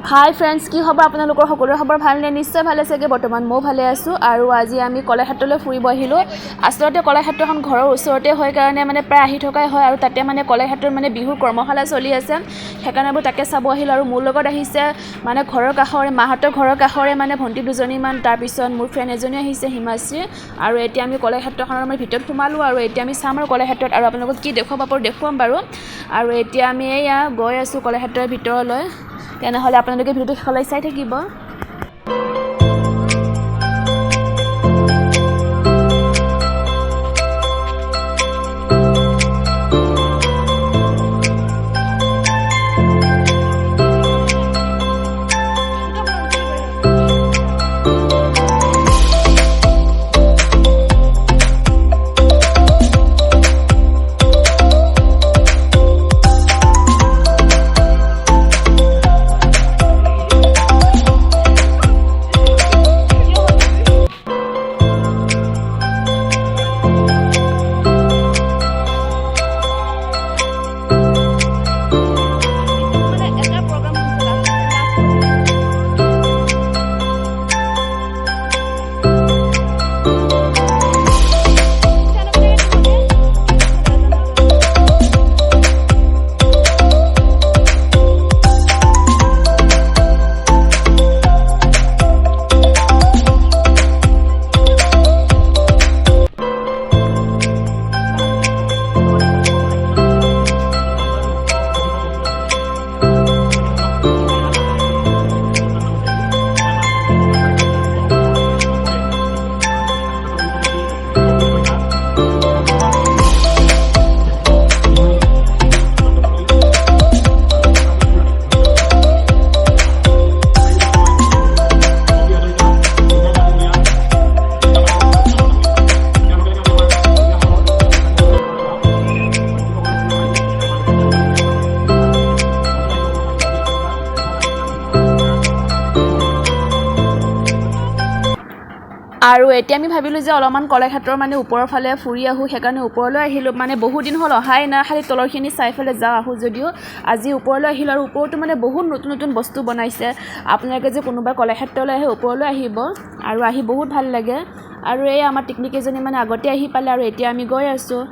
হাই friends, কি খবৰ আপোনালোকৰ? সকলোৰে খবৰ ভালনে? নিশ্চয় ভালে চাগে। বৰ্তমান মই ভালে আছোঁ। আৰু আজি আমি কলাক্ষেত্ৰলৈ ফুৰিব আহিলোঁ। আচলতে কলাক্ষেত্ৰখন ঘৰৰ ওচৰতে হয় কাৰণে মানে প্ৰায় আহি থকাই হয়। আৰু তাতে মানে কলাক্ষেত্ৰত মানে বিহুৰ কৰ্মশালা চলি আছে, সেইকাৰণে মই তাকে চাব আহিলোঁ। আৰু মোৰ লগত আহিছে মানে ঘৰৰ কাষৰে, মাহঁতৰ ঘৰৰ কাষৰে মানে ভণ্টি দুজনীমান, তাৰপিছত মোৰ ফ্ৰেণ্ড এজনী আহিছে, হিমাশ্ৰী। আৰু এতিয়া আমি কলাক্ষেত্ৰখনৰ মানে ভিতৰত সোমালোঁ। আৰু এতিয়া আমি চাম আৰু কলাক্ষেত্ৰত, আৰু আপোনালোকক কি দেখুৱাব পাৰোঁ দেখুৱাম বাৰু। আৰু এতিয়া আমি এয়া গৈ আছোঁ কলাক্ষেত্ৰৰ ভিতৰলৈ। তেনেহ'লে আপোনালোকে ভিডিঅ'টো শেষলৈ চাই থাকিব। আৰু এতিয়া আমি ভাবিলোঁ যে অলপমান কলাক্ষেত্ৰৰ মানে ওপৰৰ ফালে ফুৰি আহোঁ, সেইকাৰণে ওপৰলৈ আহিলোঁ। মানে বহুত দিন হ'ল অহাই নাই, খালি তলৰখিনি চাই পেলাই যাওঁ আহোঁ যদিও আজি ওপৰলৈ আহিলোঁ। আৰু ওপৰতো মানে বহুত নতুন নতুন বস্তু বনাইছে। আপোনালোকে যে কোনোবা কলাক্ষেত্ৰলৈ আহে ওপৰলৈ আহিব, আৰু আহি বহুত ভাল লাগে। আৰু এই আমাৰ টিকনিকেইজনী মানে আগতে আহি পালে, আৰু এতিয়া আমি গৈ আছোঁ।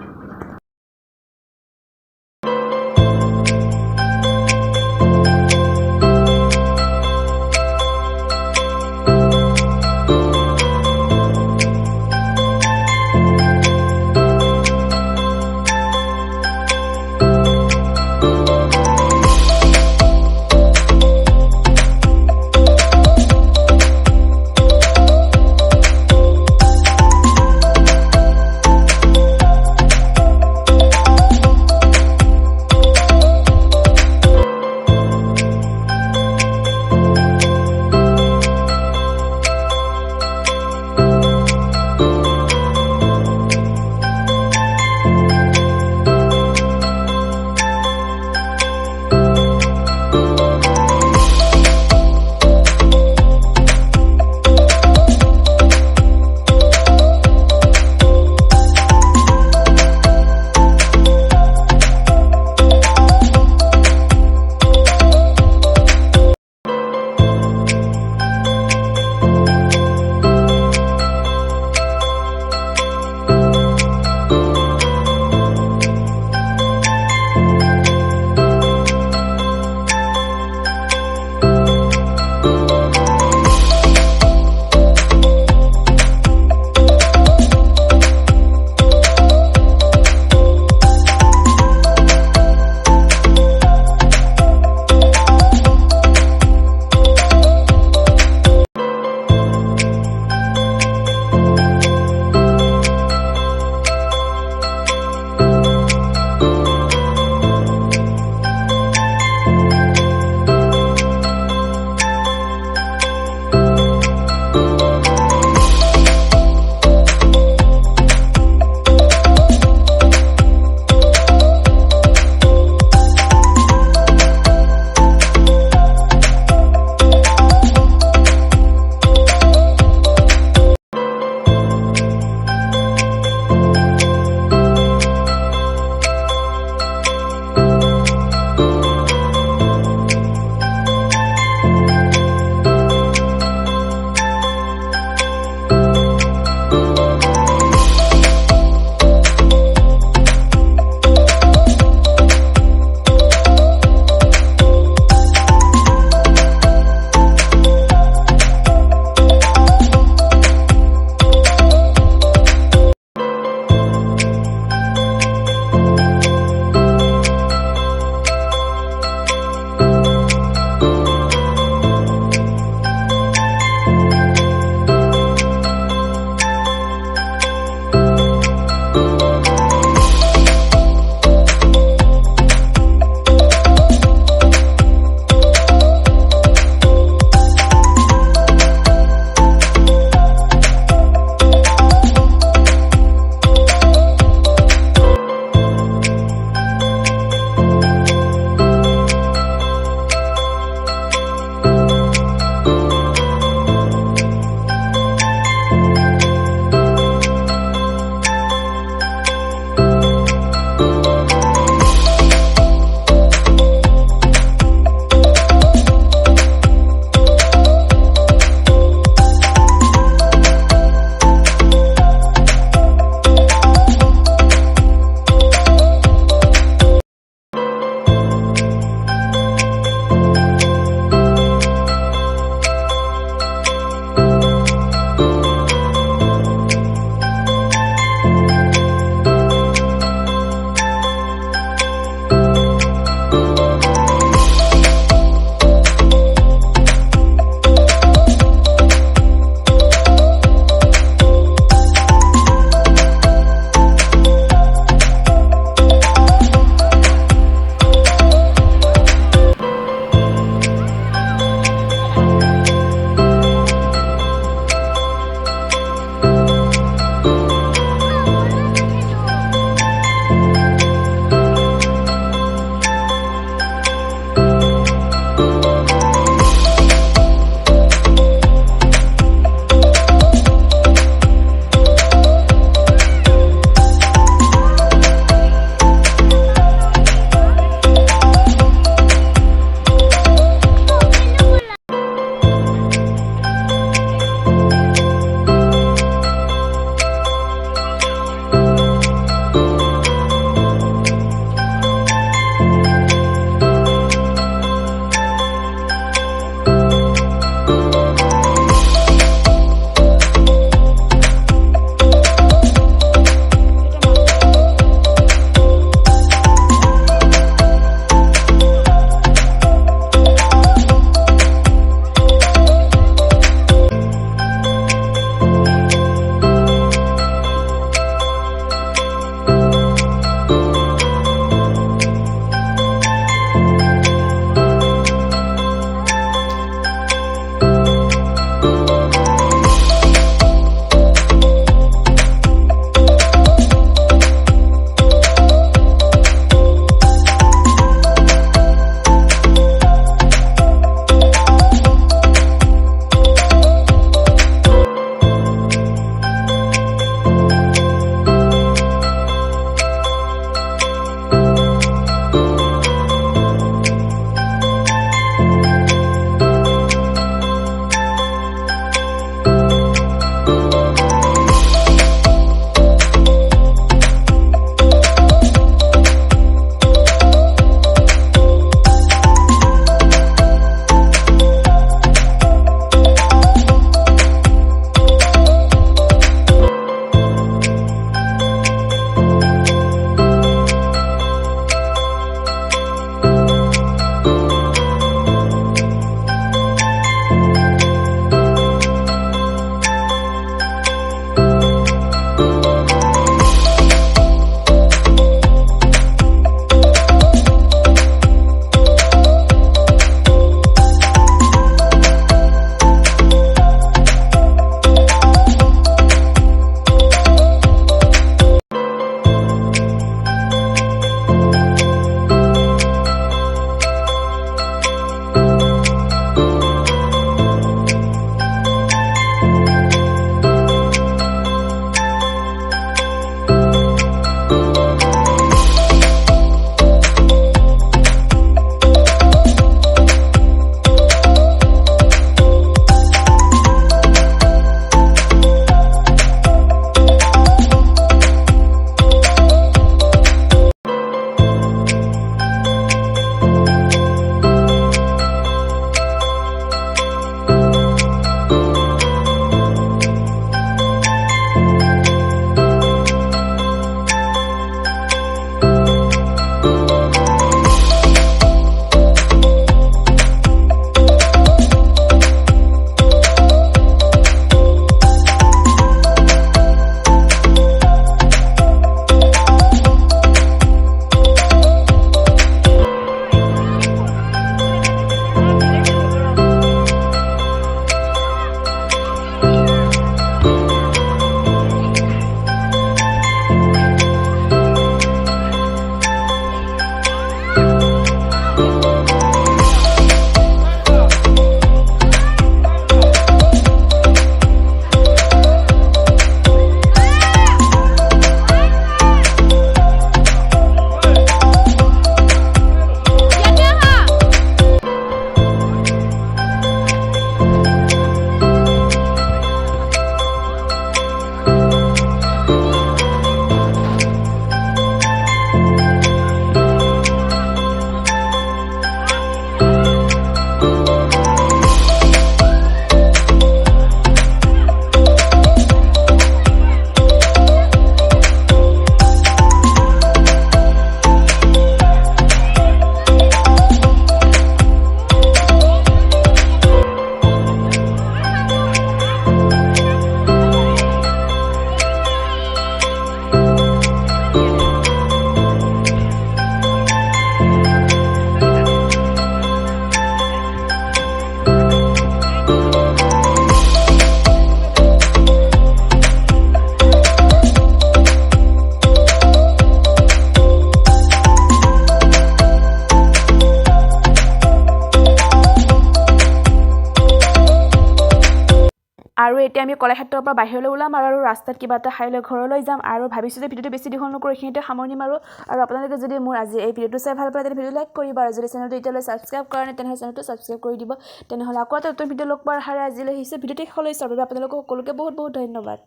আৰু এতিয়া আমি কলাক্ষেত্ৰৰ পৰা বাহিৰলৈ ওলাম আৰু ৰাস্তাত কিবা এটা খাই লৈ ঘৰলৈ যাম আৰু ভাবিছোঁ যে ভিডিঅ'টো বেছি দীঘল নকৰোঁ, এইখিনিতে সামৰণি মাৰোঁ। আৰু আপোনালোকে যদি মোৰ আজি এই ভিডিঅ'টো চাই ভাল পায় তেন্তে ভিডিঅ'টো লাইক কৰিব, আৰু যদি চেনেলটো এতিয়ালৈ ছাবস্ক্ৰাইব কৰা নাই তেনেহ'লে চেনেলটো ছাবস্ক্ৰাইব কৰি দিব। তেনেহ'লে আকৌ এটা নতুন ভিডিঅ' লগ পোৱাৰ আশাৰে আজিলৈ আহিছোঁ। ভিডিঅ'টি শেষলৈ চোৱাৰ বাবে আপোনালোকক সকলোকে বহুত বহুত ধন্যবাদ।